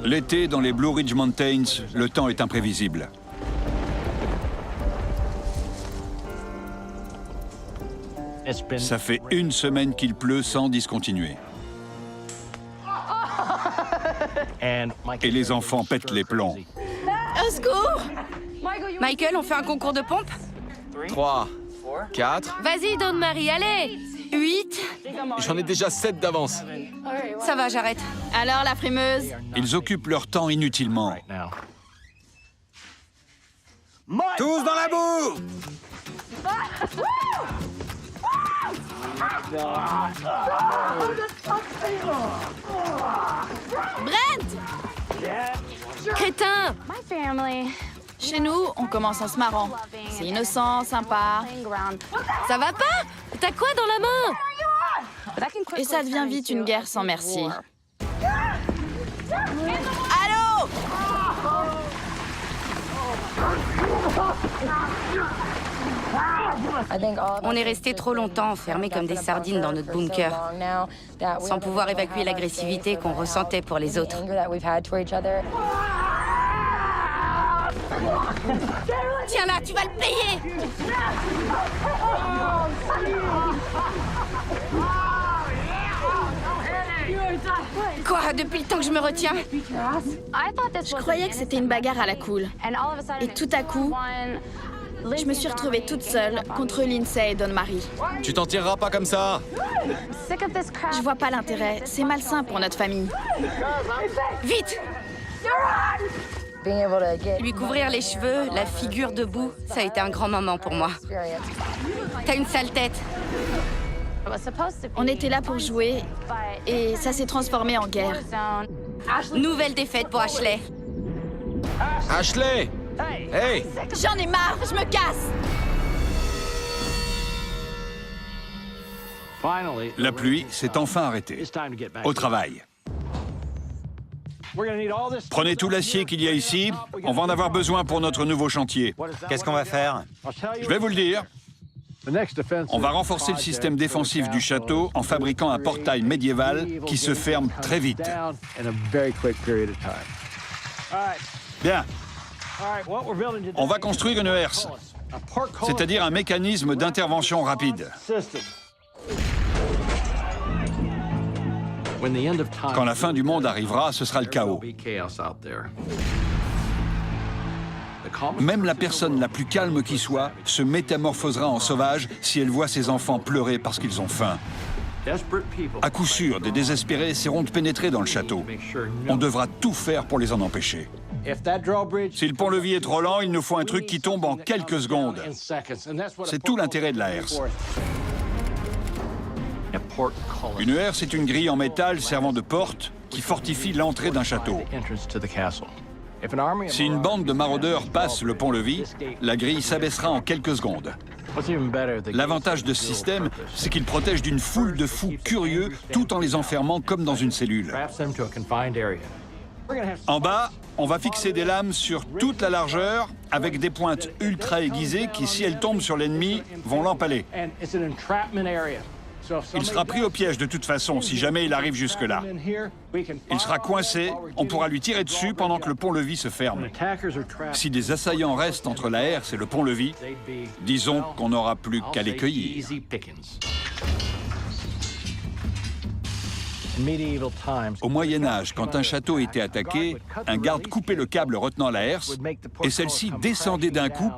L'été, dans les Blue Ridge Mountains, le temps est imprévisible. Ça fait une semaine qu'il pleut sans discontinuer. Et les enfants pètent les plombs. Au secours! Michael, on fait un concours de pompe? 3, 4... Vas-y, Dawn-Marie, allez! 8... J'en ai déjà 7 d'avance. Ça va, j'arrête. Alors, la frimeuse? Ils occupent leur temps inutilement. Tous dans la boue! Brent! Crétin! Chez nous, on commence en se marrant. C'est innocent, sympa. Ça va pas? T'as quoi dans la main? Et ça devient vite une guerre sans merci. Allô? On est restés trop longtemps enfermés comme des sardines dans notre bunker, sans pouvoir évacuer l'agressivité qu'on ressentait pour les autres. Tiens là, tu vas le payer! Quoi? Depuis le temps que je me retiens? Je croyais que c'était une bagarre à la cool. Et tout à coup, je me suis retrouvée toute seule contre Lindsay et Dawn-Marie. Tu t'en tireras pas comme ça! Je vois pas l'intérêt. C'est malsain pour notre famille. Vite! Lui couvrir les cheveux, la figure debout, ça a été un grand moment pour moi. T'as une sale tête. On était là pour jouer et ça s'est transformé en guerre. Nouvelle défaite pour Ashley. Ashley! Hey! J'en ai marre, je me casse! La pluie s'est enfin arrêtée. Au travail. Prenez tout l'acier qu'il y a ici. On va en avoir besoin pour notre nouveau chantier. Qu'est-ce qu'on va faire? Je vais vous le dire. On va renforcer le système défensif du château en fabriquant un portail médiéval qui se ferme très vite. Bien. On va construire une herse, c'est-à-dire un mécanisme d'intervention rapide. Quand la fin du monde arrivera, ce sera le chaos. Même la personne la plus calme qui soit se métamorphosera en sauvage si elle voit ses enfants pleurer parce qu'ils ont faim. À coup sûr, des désespérés essaieront de pénétrer dans le château. On devra tout faire pour les en empêcher. Si le pont-levis est trop lent, il nous faut un truc qui tombe en quelques secondes. C'est tout l'intérêt de la herse. Une herse est une grille en métal servant de porte qui fortifie l'entrée d'un château. Si une bande de maraudeurs passe le pont-levis, la grille s'abaissera en quelques secondes. L'avantage de ce système, c'est qu'il protège d'une foule de fous curieux tout en les enfermant comme dans une cellule. En bas, on va fixer des lames sur toute la largeur avec des pointes ultra aiguisées qui, si elles tombent sur l'ennemi, vont l'empaler. Il sera pris au piège de toute façon si jamais il arrive jusque-là. Il sera coincé, on pourra lui tirer dessus pendant que le pont-levis se ferme. Si des assaillants restent entre la herse et le pont-levis, disons qu'on n'aura plus qu'à les cueillir. Au Moyen-Âge, quand un château était attaqué, un garde coupait le câble retenant la herse et celle-ci descendait d'un coup